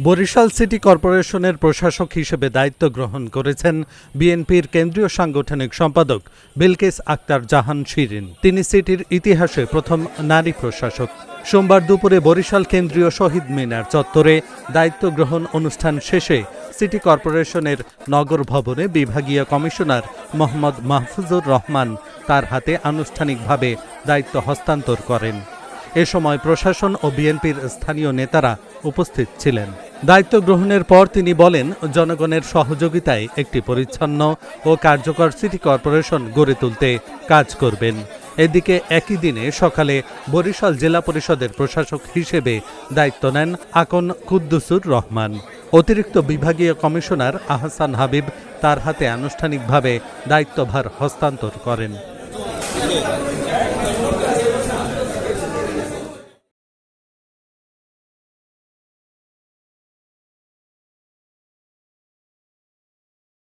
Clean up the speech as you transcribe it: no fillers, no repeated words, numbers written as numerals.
Barishal city কর্পোরেশনের প্রশাসক হিসেবে দায়িত্ব গ্রহণ করেছেন বিএনপির কেন্দ্রীয় সাংগঠনিক সম্পাদক বিলকিস আক্তার জাহান শিরিন। তিনি সিটির ইতিহাসে প্রথম নারী প্রশাসক। সোমবার দুপুরে বরিশাল কেন্দ্রীয় শহীদ মিনার চত্বরে দায়িত্ব গ্রহণ অনুষ্ঠান শেষে সিটি কর্পোরেশনের নগর ভবনে বিভাগীয় কমিশনার মোহাম্মদ মাহফুজুর রহমান তার হাতে আনুষ্ঠানিকভাবে দায়িত্ব হস্তান্তর করেন। এ সময় প্রশাসন ও বিএনপির স্থানীয় নেতারা উপস্থিত ছিলেন। দায়িত্ব গ্রহণের পর তিনি বলেন, জনগণের সহযোগিতায় একটি পরিচ্ছন্ন ও কার্যকর সিটি কর্পোরেশন গড়ে তুলতে কাজ করবেন। এদিকে একই দিনে সকালে বরিশাল জেলা পরিষদের প্রশাসক হিসেবে দায়িত্ব নেন আকন কুদ্দুসুর রহমান। অতিরিক্ত বিভাগীয় কমিশনার আহসান হাবিব তার হাতে আনুষ্ঠানিকভাবে দায়িত্বভার হস্তান্তর করেন।